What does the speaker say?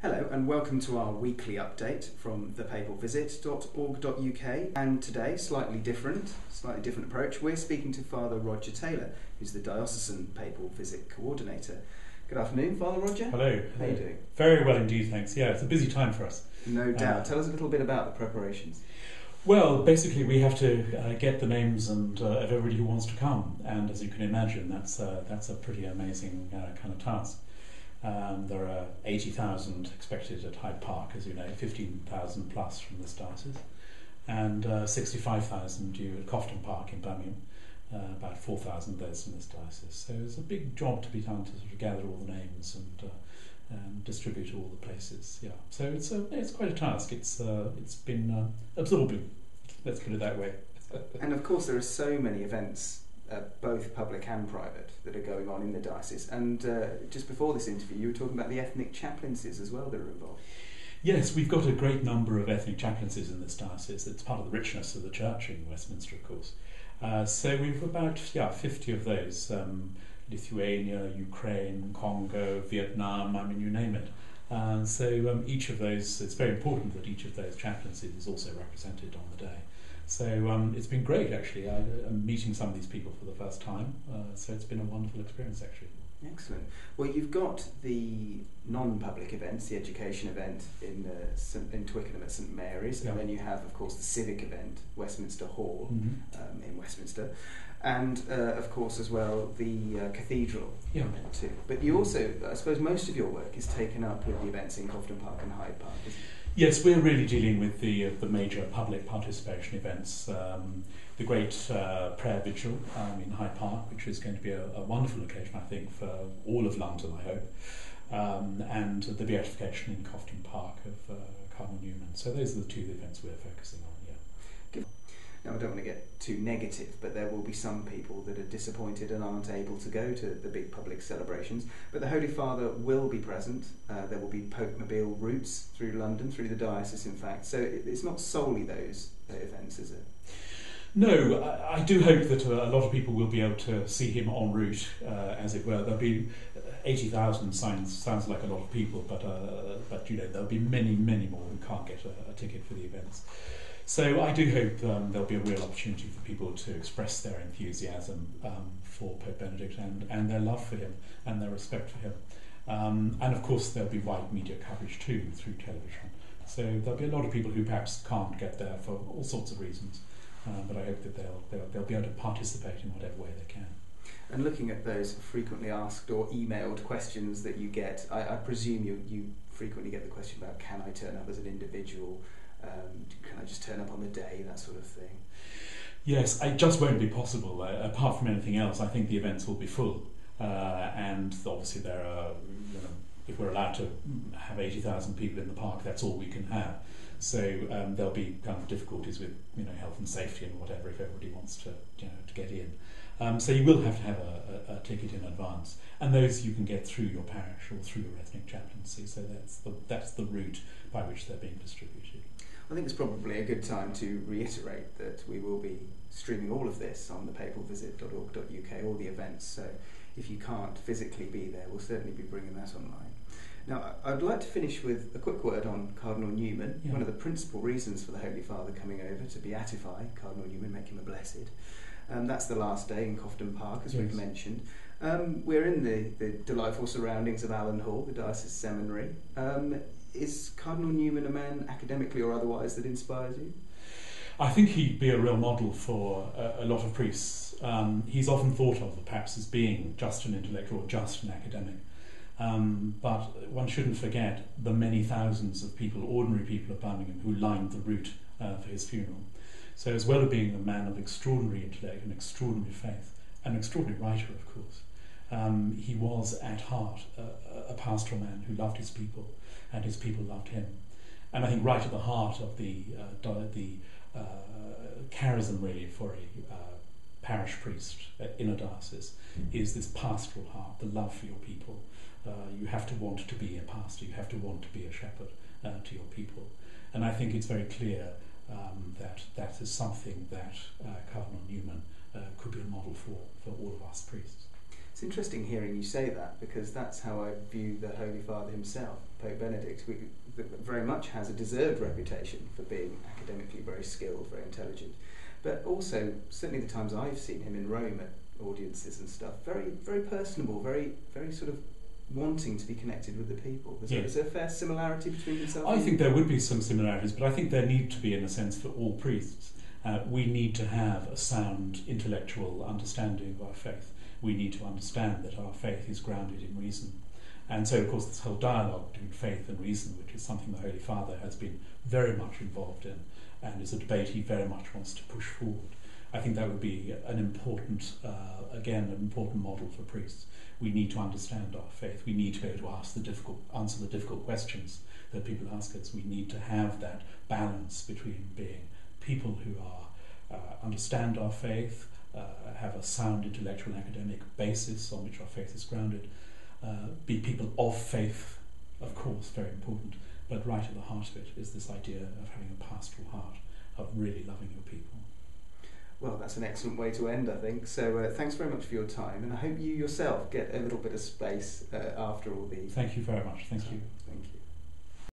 Hello and welcome to our weekly update from thepapalvisit.org.uk, and today, slightly different approach, we're speaking to Father Roger Taylor, who's the Diocesan Papal Visit Coordinator. Good afternoon, Father Roger. Hello. How are you doing? Very well indeed, thanks. Yeah, it's a busy time for us. No doubt. Tell us a little bit about the preparations. Well, basically we have to get the names of everybody who wants to come, and as you can imagine, that's a pretty amazing kind of task. There are 80,000 expected at Hyde Park, as you know, 15,000 plus from this diocese, and 65,000 due at Cofton Park in Birmingham, about 4,000 of those from this diocese. So it's a big job to be done to sort of gather all the names and distribute all the places. Yeah, so it's quite a task. It's been absorbing. Let's put it that way. And of course, there are so many events, both public and private, that are going on in the diocese. And just before this interview, you were talking about the ethnic chaplaincies as well that are involved. Yes, we've got a great number of ethnic chaplaincies in this diocese. It's part of the richness of the church in Westminster, of course. So we've about 50 of those. Lithuania, Ukraine, Congo, Vietnam, I mean, you name it. So each of those, it's very important that each of those chaplaincies is also represented on the day. So it's been great, actually. I'm meeting some of these people for the first time, so it's been a wonderful experience, actually. Excellent. Well, you've got the non-public events, the education event in Twickenham at St Mary's, yeah. And then you have, of course, the civic event, Westminster Hall, in Westminster, and, of course, as well, the cathedral too. But you also, I suppose, most of your work is taken up with the events in Cofton Park and Hyde Park, isn't it? Yes, we're really dealing with the major public participation events. The great prayer vigil in Hyde Park, which is going to be a wonderful occasion, I think, for all of London, I hope, and the beatification in Cofton Park of Cardinal Newman. So those are the two events we're focusing on. Yeah. Now, I don't want to get too negative, but there will be some people that are disappointed and aren't able to go to the big public celebrations. But the Holy Father will be present. There will be Pope-mobile routes through London, through the diocese, in fact. So it's not solely those events, is it? No, I do hope that a lot of people will be able to see him en route, as it were. There'll be 80,000 sounds like a lot of people, but you know, there'll be many, many more who can't get a ticket for the events. So I do hope there'll be a real opportunity for people to express their enthusiasm for Pope Benedict and their love for him and their respect for him. And of course there'll be wide media coverage too through television. So there'll be a lot of people who perhaps can't get there for all sorts of reasons. But I hope that they'll be able to participate in whatever way they can. And looking at those frequently asked or emailed questions that you get, I presume you frequently get the question about, can I turn up as an individual? Can I just turn up on the day, that sort of thing? Yes, it just won't be possible. Apart from anything else, I think the events will be full. And obviously there are, you know, if we're allowed to have 80,000 people in the park, that's all we can have. So there'll be kind of difficulties with, you know, health and safety and whatever if everybody wants to, you know, to get in. So you will have to have a ticket in advance, and those you can get through your parish or through your ethnic chaplaincy. So that's the route by which they're being distributed. I think it's probably a good time to reiterate that we will be streaming all of this on the papalvisit.org.uk, all the events. So if you can't physically be there, we'll certainly be bringing that online. Now, I'd like to finish with a quick word on Cardinal Newman. Yeah. One of the principal reasons for the Holy Father coming over to beatify Cardinal Newman, make him a blessed. That's the last day in Cofton Park, as we've mentioned. We're in the delightful surroundings of Allen Hall, the Diocese Seminary. Is Cardinal Newman a man, academically or otherwise, that inspires you? I think he'd be a real model for a lot of priests. He's often thought of perhaps as being just an intellectual, just an academic. But one shouldn't forget the many thousands of people, ordinary people of Birmingham, who lined the route for his funeral. So as well as being a man of extraordinary intellect and extraordinary faith, an extraordinary writer, of course, he was at heart a pastoral man who loved his people, and his people loved him. And I think right at the heart of the charism really for a parish priest in a diocese is this pastoral heart, the love for your people. You have to want to be a pastor, you have to want to be a shepherd to your people. And I think it's very clear that is something that Cardinal Newman could be a model for all of us priests. It's interesting hearing you say that, because that's how I view the Holy Father himself, Pope Benedict. Very much has a deserved reputation for being academically very skilled, very intelligent, but also, certainly the times I've seen him in Rome at audiences and stuff, very, very personable, very, very sort of wanting to be connected with the people. Is there a fair similarity between himself? I think there would be some similarities, but I think there need to be, in a sense, for all priests. We need to have a sound intellectual understanding of our faith. We need to understand that our faith is grounded in reason. And so, of course, this whole dialogue between faith and reason, which is something the Holy Father has been very much involved in, and is a debate he very much wants to push forward. I think that would be an important, an important model for priests. We need to understand our faith. We need to be able to answer the difficult questions that people ask us. We need to have that balance between being people who understand our faith, have a sound intellectual and academic basis on which our faith is grounded, be people of faith, of course, very important, but right at the heart of it is this idea of having a pastoral heart, of really loving your people. Well, that's an excellent way to end, I think. So thanks very much for your time, and I hope you yourself get a little bit of space after all these. Thank you very much. Thank you. Thank you.